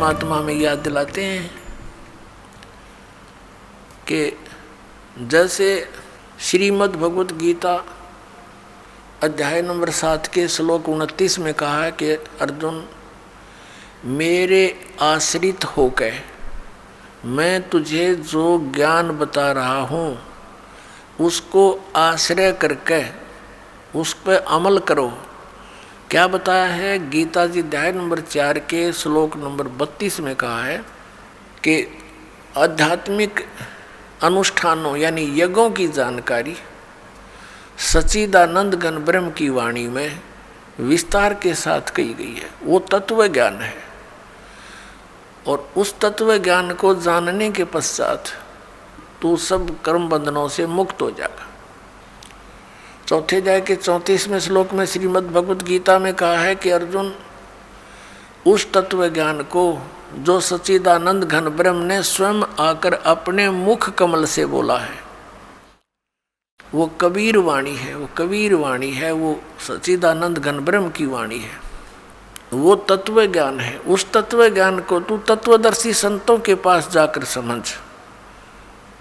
परमात्मा हमें याद दिलाते हैं कि जैसे श्रीमद् भगवत गीता अध्याय नंबर 7 के श्लोक 29 में कहा है कि अर्जुन, मेरे आश्रित होकर मैं तुझे जो ज्ञान बता रहा हूँ उसको आश्रय करके उस पर अमल करो। क्या बताया है? गीता जी अध्याय नंबर 4 के श्लोक नंबर 32 में कहा है कि आध्यात्मिक अनुष्ठानों यानी यज्ञों की जानकारी सच्चिदानंद घन ब्रह्म की वाणी में विस्तार के साथ कही गई है। वो तत्व ज्ञान है और उस तत्व ज्ञान को जानने के पश्चात तू सब कर्म बंधनों से मुक्त हो जाएगा। चौथे अध्याय के 34वें श्लोक में श्रीमद् भगवत गीता में कहा है कि अर्जुन, उस तत्व ज्ञान को जो सच्चिदानंद घन ब्रह्म ने स्वयं आकर अपने मुख कमल से बोला है, वो कबीर वाणी है, वो कबीर वाणी है, वो सच्चिदानंद घन ब्रह्म की वाणी है, वो तत्व ज्ञान है। उस तत्व ज्ञान को तू तत्वदर्शी संतों के पास जाकर समझ।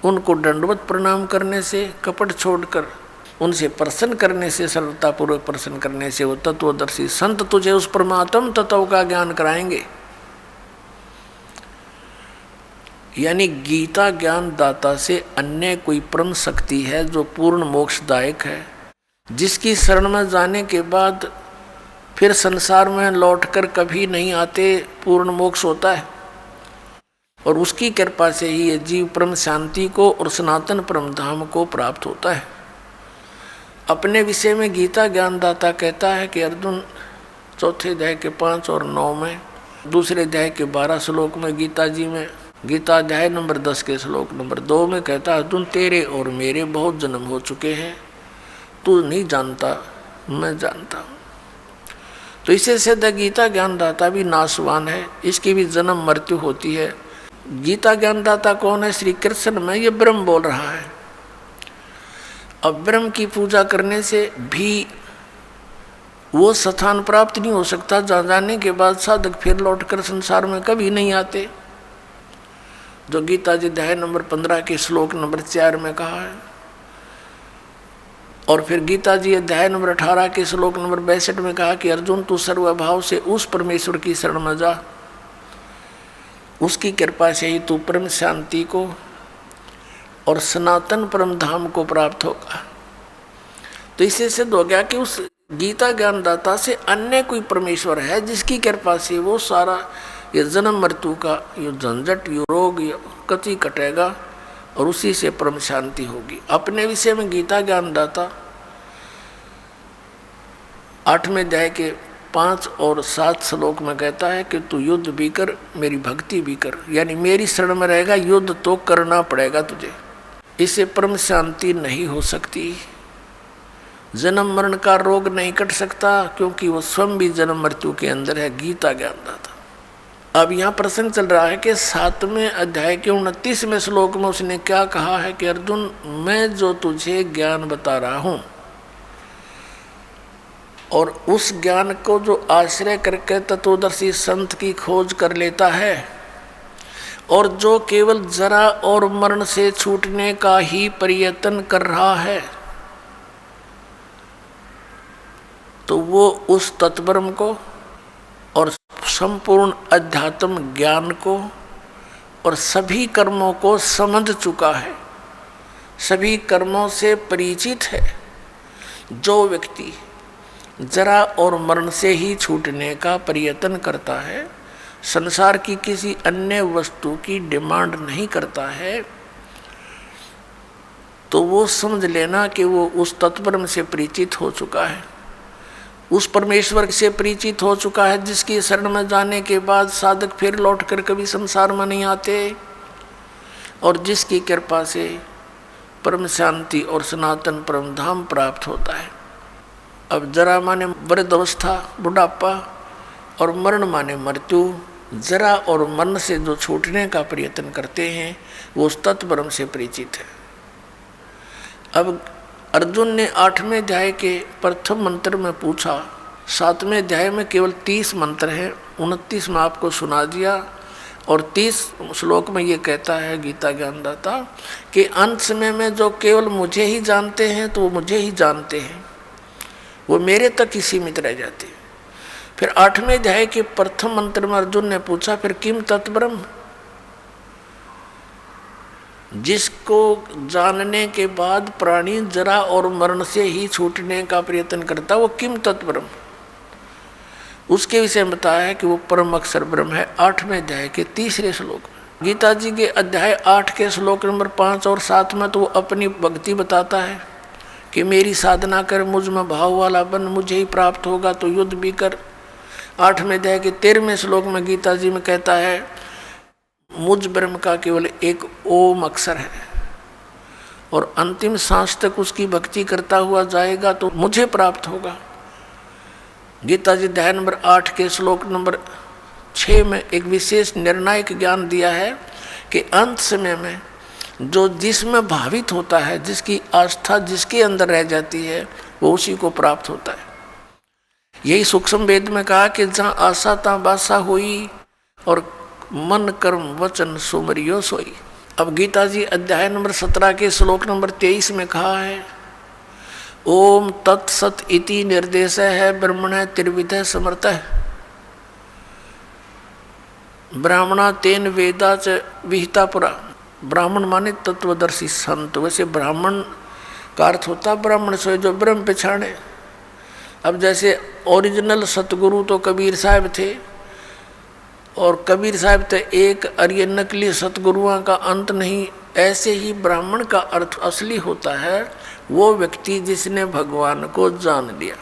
उनको दंडवत प्रणाम करने से, कपट छोड़कर उनसे प्रसन्न करने से, सरलतापूर्वक प्रसन्न करने से वो तत्वदर्शी संत तुझे उस परमात्म तत्व का ज्ञान कराएंगे। यानी गीता ज्ञान दाता से अन्य कोई परम शक्ति है जो पूर्ण मोक्षदायक है, जिसकी शरण में जाने के बाद फिर संसार में लौटकर कभी नहीं आते, पूर्ण मोक्ष होता है। और उसकी कृपा से ही ये जीव परम शांति को और सनातन परम धाम को प्राप्त होता है। अपने विषय में गीता ज्ञानदाता कहता है कि अर्जुन, चौथे अध्याय के 5 और 9 में, दूसरे अध्याय के 12 श्लोक में गीता जी में, गीता अध्याय नंबर 10 के श्लोक नंबर 2 में कहता है, अर्जुन तेरे और मेरे बहुत जन्म हो चुके हैं, तू नहीं जानता, मैं जानता हूँ। तो इससे सिद्ध गीता ज्ञानदाता भी नाशवान है, इसकी भी जन्म मृत्यु होती है। गीता ज्ञानदाता कौन है? श्री कृष्ण में ये ब्रह्म बोल रहा है। अब ब्रह्म की पूजा करने से भी वो स्थान प्राप्त नहीं हो सकता जहाँ जाने के बाद साधक फिर लौटकर संसार में कभी नहीं आते, जो गीता जी अध्याय नंबर 15 के श्लोक नंबर 4 में कहा है। और फिर गीता जी अध्याय नंबर 18 के श्लोक नंबर 62 में कहा कि अर्जुन, तू सर्वभाव से उस परमेश्वर की शरण में जा, उसकी कृपा से ही तू परम शांति को और सनातन परम धाम को प्राप्त होगा। तो इससे सिद्ध हो गया कि उस गीता ज्ञानदाता से अन्य कोई परमेश्वर है जिसकी कृपा से वो सारा ये जन्म मृत्यु का ये झंझट, ये रोग, ये कति कटेगा और उसी से परम शांति होगी। अपने विषय में गीता ज्ञानदाता 8वें अध्याय के 5 और 7 श्लोक में कहता है कि तू युद्ध भी कर, मेरी भक्ति भी कर, यानी मेरी शरण में रहेगा, युद्ध तो करना पड़ेगा तुझे। इससे परम शांति नहीं हो सकती, जन्म मरण का रोग नहीं कट सकता, क्योंकि वो स्वयं भी जन्म मृत्यु के अंदर है, गीता ज्ञानदाता। अब यहाँ प्रसंग चल रहा है कि 7वें अध्याय के 29वें श्लोक में उसने क्या कहा है कि अर्जुन, मैं जो तुझे ज्ञान बता रहा हूँ और उस ज्ञान को जो आश्रय करके तत्वदर्शी संत की खोज कर लेता है और जो केवल जरा और मरण से छूटने का ही प्रयत्न कर रहा है, तो वो उस तत्ब्रह्म को और संपूर्ण अध्यात्म ज्ञान को और सभी कर्मों को समझ चुका है, सभी कर्मों से परिचित है। जो व्यक्ति जरा और मरण से ही छूटने का प्रयत्न करता है, संसार की किसी अन्य वस्तु की डिमांड नहीं करता है, तो वो समझ लेना कि वो उस तत्ब्रह्म से परिचित हो चुका है, उस परमेश्वर से परिचित हो चुका है, जिसकी शरण में जाने के बाद साधक फिर लौटकर कभी संसार में नहीं आते और जिसकी कृपा से परम शांति और सनातन परम धाम प्राप्त होता है। अब जरा माने वृद्धावस्था, बुढ़ापा, और मरण माने मृत्यु। जरा और मरण से जो छूटने का प्रयत्न करते हैं वो उस तत्ब्रह्म से परिचित है। अब अर्जुन ने 8वें अध्याय के प्रथम मंत्र में पूछा, 7वें अध्याय में केवल 30 मंत्र हैं, 29 में आपको सुना दिया और 30 श्लोक में ये कहता है गीता ज्ञानदाता कि अंत समय में जो केवल मुझे ही जानते हैं तो वो मुझे ही जानते हैं, वो मेरे तक ही सीमित रह जाते हैं। फिर 8वें अध्याय के प्रथम मंत्र में अर्जुन ने पूछा फिर किम तत्ब्रह्म, जिसको जानने के बाद प्राणी जरा और मरण से ही छूटने का प्रयत्न करता, वो किम तत्ब्रह्म, उसके विषय में बताया है कि वो परम अक्षर ब्रह्म है। 8वें अध्याय के 3रे श्लोक में। गीता जी के अध्याय 8 के श्लोक नंबर 5 और 7 में तो वो अपनी भक्ति बताता है कि मेरी साधना कर, मुझ में भाव वाला बन, मुझे ही प्राप्त होगा तो युद्ध भी कर। 8वें अध्याय के 13वें श्लोक में गीता जी में कहता है मुझ ब्रह्म का केवल एक ओम अक्षर है, और अंतिम सांस तक उसकी भक्ति करता हुआ जाएगा तो मुझे प्राप्त होगा। गीता जी अध्याय नंबर 8 के श्लोक नंबर 6 में एक विशेष निर्णायक ज्ञान दिया है कि अंत समय में जो जिसमें भावित होता है, जिसकी आस्था जिसके अंदर रह जाती है, वो उसी को प्राप्त होता है। यही सूक्ष्म वेद में कहा कि जहाँ आशा तहाँ बासा हुई और मन कर्म वचन सुमरियो सोई। अब गीता जी अध्याय नंबर 17 के श्लोक नंबर 23 में कहा है ओम तत्सत इति निर्देश है ब्रह्मण त्रिविध समर्थ। ब्राह्मणा तेन वेदा च विहिता पुरा। ब्राह्मण माने तत्वदर्शी संत। वैसे ब्राह्मण का अर्थ होता ब्राह्मण से जो ब्रह्म पहचाने। अब जैसे ओरिजिनल सतगुरु तो कबीर साहब थे, और कबीर साहब तो एक और ये नकली सतगुरुओं का अंत नहीं। ऐसे ही ब्राह्मण का अर्थ असली होता है वो व्यक्ति जिसने भगवान को जान लिया।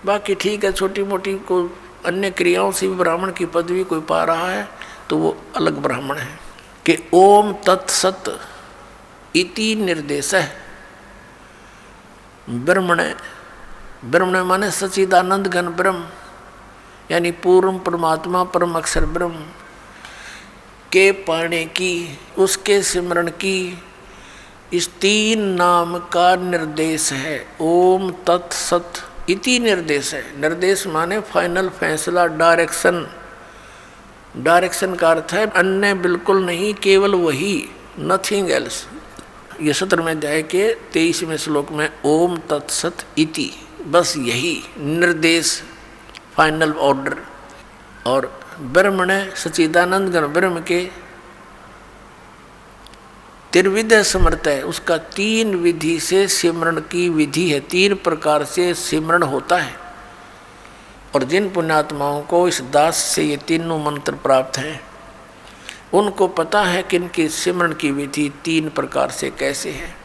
बाकी ठीक है, छोटी मोटी को अन्य क्रियाओं से भी ब्राह्मण की पदवी कोई पा रहा है तो वो अलग ब्राह्मण है। कि ओम तत्सत इति निर्देश है ब्रह्मण। ब्रह्मण माने सच्चिदानंद घन ब्रह्म, यानी पूर्ण परमात्मा परम अक्षर ब्रह्म के पाने की, उसके सिमरण की इस 3 नाम का निर्देश है। ओम तत्सत इति निर्देश है। निर्देश माने फाइनल फैसला, डायरेक्शन। डायरेक्शन का अर्थ है अन्य बिल्कुल नहीं, केवल वही, नथिंग एल्स। ये 17वें अध्याय के 23वें श्लोक में ओम तत्सत इति, बस यही निर्देश, फाइनल ऑर्डर। और ब्रह्म ने सच्चिदानंद घन ब्रह्म के त्रिविध समर्थ है। उसका 3 विधि से सिमरण की विधि है, 3 प्रकार से सिमरण होता है। और जिन पुण्यात्माओं को इस दास से ये तीनों मंत्र प्राप्त हैं उनको पता है कि इनकी सिमरण की विधि 3 प्रकार से कैसे है।